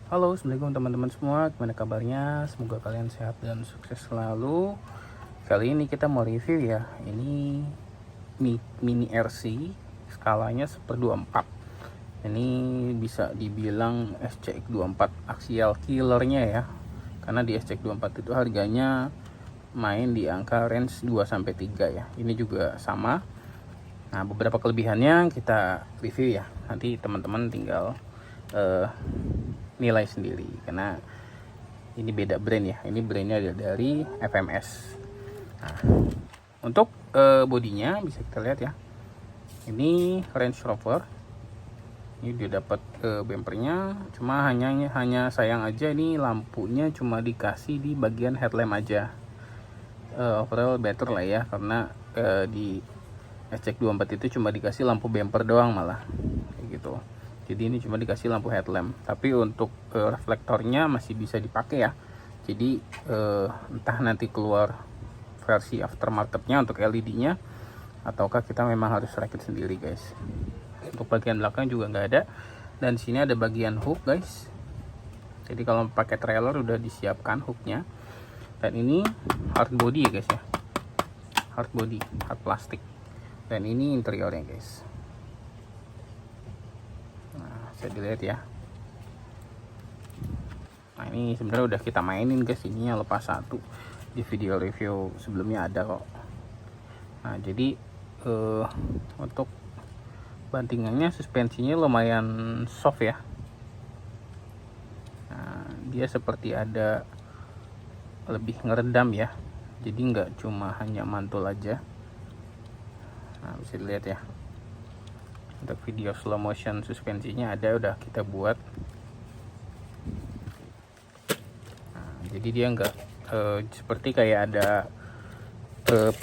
Halo, assalamualaikum teman-teman semua. Gimana kabarnya? Semoga kalian sehat dan sukses selalu. Kali ini kita mau review ya. Ini mini RC, skalanya 1/24. Ini bisa dibilang SCX24 axial killernya ya. Karena di SCX24 itu harganya main di angka range 2-3 ya. Ini juga sama. Nah, beberapa kelebihannya kita review ya. Nanti teman-teman tinggal nilai sendiri karena ini beda brand ya. Ini brandnya dari FMS. Nah, untuk bodinya bisa kita lihat ya, ini Range Rover. Ini dia dapat bumpernya, cuma hanya sayang aja ini lampunya cuma dikasih di bagian headlamp aja. Overall better lah ya, karena di SCX24 itu cuma dikasih lampu bumper doang malah kayak gitu. Jadi ini cuma dikasih lampu headlamp, tapi untuk reflektornya masih bisa dipakai ya. Jadi entah nanti keluar versi aftermarketnya untuk LED-nya, ataukah kita memang harus rakit sendiri guys. Untuk bagian belakang juga nggak ada, dan sini ada bagian hook guys. Jadi kalau pakai trailer udah disiapkan hooknya. Dan ini hard body ya guys ya, hard body, hard plastik. Dan ini interiornya guys. Bisa dilihat ya. Nah, ini sebenarnya udah kita mainin guys, ininya lepas satu di video review sebelumnya ada kok. Nah, jadi untuk bantingannya, suspensinya lumayan soft ya. Nah, dia seperti ada lebih ngeredam ya, jadi nggak cuma hanya mantul aja. Nah, bisa dilihat ya. Untuk video slow motion suspensinya ada, udah kita buat. Nah, jadi dia nggak seperti kayak ada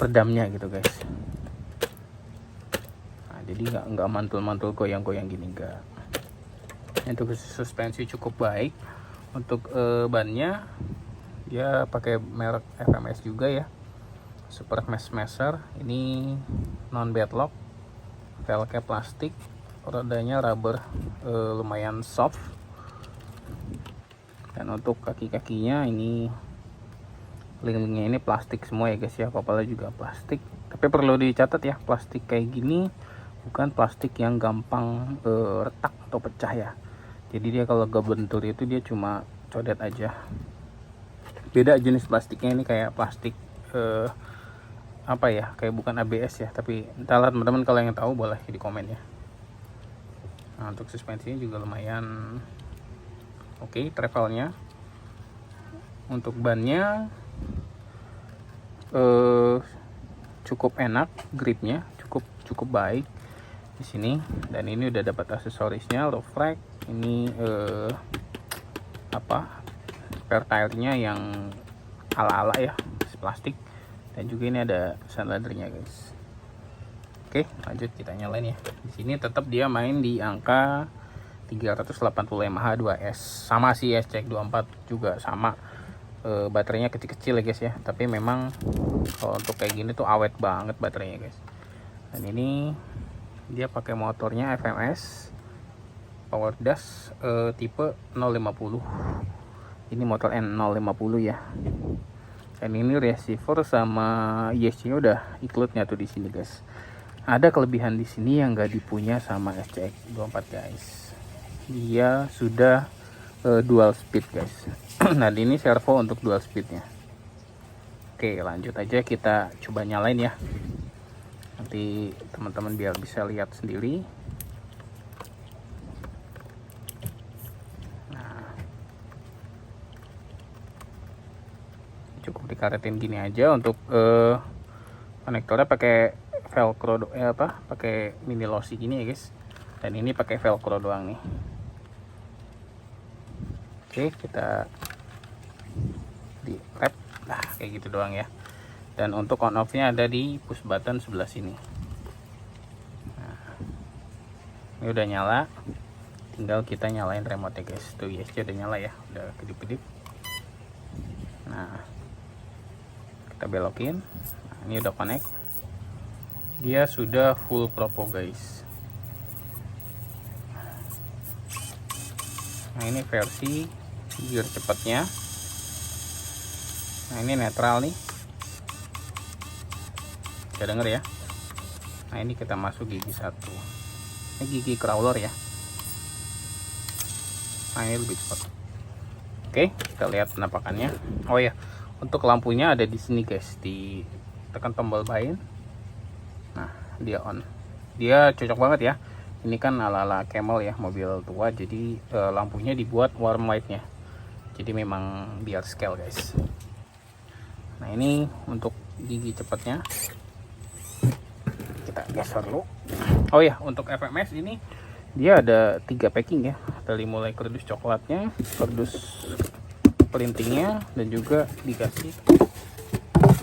peredamnya gitu guys. Nah, jadi nggak mantul-mantul goyang-goyang gini, enggak. Untuk suspensi cukup baik. Untuk bannya dia pakai merek FMS juga ya, Super Smasher. Ini non bedlock, velgnya plastik, rodanya rubber, lumayan soft. Dan untuk kaki-kakinya ini link-linknya ini plastik semua ya guys ya, kepala juga plastik. Tapi perlu dicatat ya, plastik kayak gini bukan plastik yang gampang retak atau pecah ya. Jadi dia kalau kebentur itu dia cuma codet aja. Beda jenis plastiknya, ini kayak plastik apa ya, kayak bukan ABS ya, tapi entahlah teman-teman, kalau yang tahu boleh di komen ya. Nah, untuk suspensinya juga lumayan oke, travelnya. Untuk bannya cukup enak, gripnya cukup baik di sini. Dan ini udah dapat aksesorisnya, roof rack, ini spare tire-nya yang ala-ala ya, plastik. Dan juga ini ada sun laddernya guys. Oke, lanjut kita nyalain ya. Di sini tetap dia main di angka 380 mAh 2S. Sama sih SCX24 juga sama. Baterainya kecil-kecil ya guys ya. Tapi memang kalau untuk kayak gini tuh awet banget baterainya guys. Dan ini dia pakai motornya FMS Power Dash tipe 050. Ini motor N050 ya. Dan ini receiver sama ESC-nya udah include-nya tuh di sini guys. Ada kelebihan di sini yang nggak dipunya sama SCX24 guys. Dia sudah dual speed guys. Nah, ini servo untuk dual speednya. Oke, lanjut aja kita coba nyalain ya. Nanti teman-teman biar bisa lihat sendiri. Cukup dikaretin gini aja. Untuk konektornya pakai velcro pakai mini losi gini ya guys. Dan ini pakai velcro doang nih. Oke, kita di rep nah kayak gitu doang ya. Dan untuk on off nya ada di push button sebelah sini. Nah, ini udah nyala, tinggal kita nyalain remote ya guys. Tuh ESC udah nyala ya, udah kedip-kedip. Nah, kita belokin. Nah, ini udah connect, dia sudah full propo guys. Nah ini versi gear cepatnya. Nah ini netral nih, bisa denger ya. Nah ini kita masuk gigi 1, ini gigi crawler ya. Nah ini lebih cepat. Oke, kita lihat penampakannya. Oh ya, untuk lampunya ada di sini guys, ditekan tombol bain. Nah dia on, dia cocok banget ya. Ini kan ala-ala Camel ya, mobil tua, jadi lampunya dibuat warm lightnya, jadi memang biar scale guys. Nah ini untuk gigi cepatnya, kita geser dulu. Oh ya, untuk FMS ini dia ada 3 packing ya, dari mulai kardus coklatnya, kardus printingnya, dan juga dikasih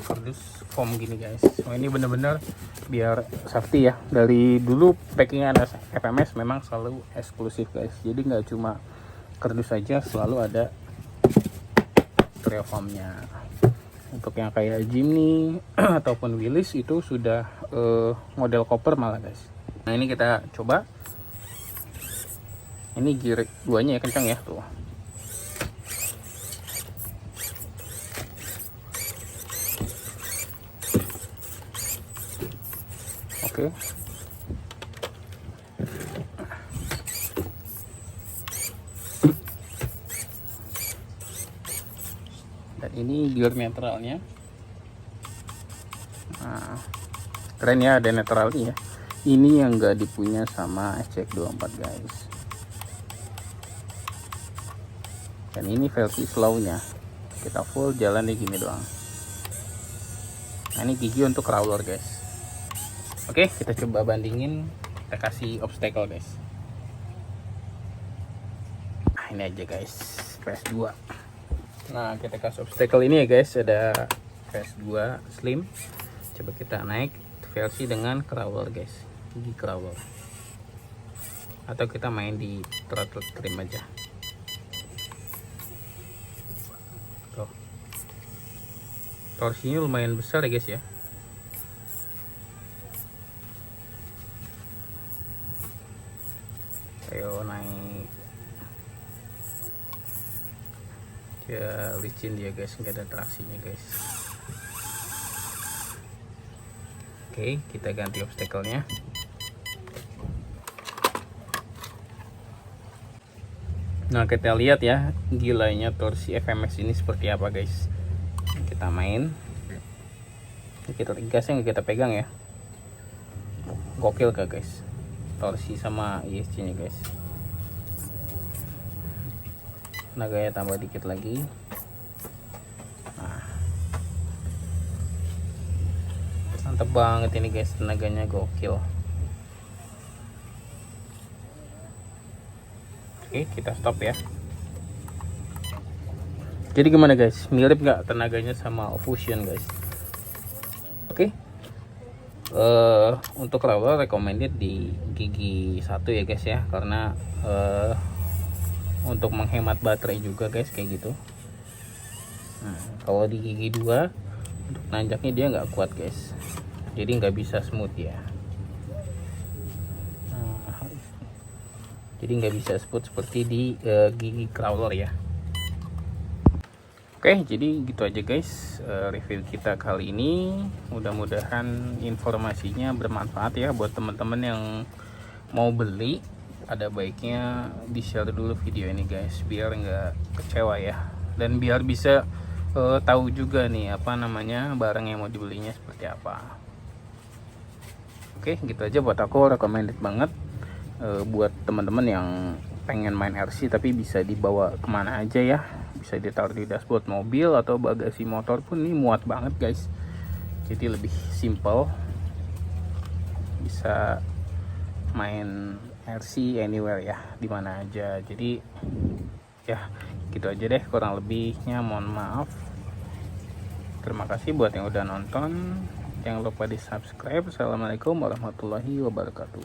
kardus foam gini guys. Oh ini bener-bener biar safety ya. Dari dulu packingan FMS memang selalu eksklusif guys, jadi nggak cuma kardus saja, selalu ada styrofoamnya. Untuk yang kayak Jimny ataupun Willys itu sudah model koper malah guys. Nah ini kita coba, ini gear 2-nya ya, kencang ya tuh. Oke. Dan ini gear netralnya. Nah, keren ya, ada netralnya ya. Ini yang enggak dipunya sama SCX24 guys. Dan ini versi slownya, kita full jalan di gini doang. Nah ini gigi untuk crawler guys. Oke, kita coba bandingin, kita kasih obstacle guys. Nah ini aja guys, PS2. Nah kita kasih obstacle ini ya guys, ada PS2 slim. Coba kita naik versi dengan crawler guys, gigi crawler. Atau kita main di throttle trim aja. Tuh, torsinya lumayan besar ya guys ya. Ayo naik. Ya licin dia guys, nggak ada traksinya guys. Oke, kita ganti obstacle-nya. Nah kita lihat ya, gilanya torsi FMS ini seperti apa guys. Kita main, kita gasnya nggak kita pegang ya, gokil gak guys, torsi sama ESC nya guys. Tenaganya tambah dikit lagi. Nah, mantep banget ini guys, tenaganya gokil. Oke, kita stop ya. Jadi gimana guys, mirip nggak tenaganya sama Fusion guys? Oke. Untuk crawler recommended di gigi 1 ya guys ya, karena untuk menghemat baterai juga guys kayak gitu. Nah, kalau di gigi 2 untuk nanjaknya dia nggak kuat guys, jadi nggak bisa smooth ya. Nah, jadi nggak bisa smooth seperti di gigi crawler ya. Oke, jadi gitu aja guys review kita kali ini. Mudah-mudahan informasinya bermanfaat ya buat teman-teman yang mau beli. Ada baiknya di share dulu video ini guys, biar nggak kecewa ya, dan biar bisa tahu juga nih apa namanya barang yang mau dibelinya seperti apa. Oke, gitu aja buat aku, recommended banget buat teman-teman yang pengen main RC tapi bisa dibawa kemana aja ya. Bisa ditaruh di dashboard mobil atau bagasi motor pun, ini muat banget guys, jadi lebih simple, bisa main RC anywhere ya, dimana aja. Jadi ya gitu aja deh, kurang lebihnya mohon maaf. Terima kasih buat yang udah nonton, jangan lupa di subscribe. Assalamualaikum warahmatullahi wabarakatuh.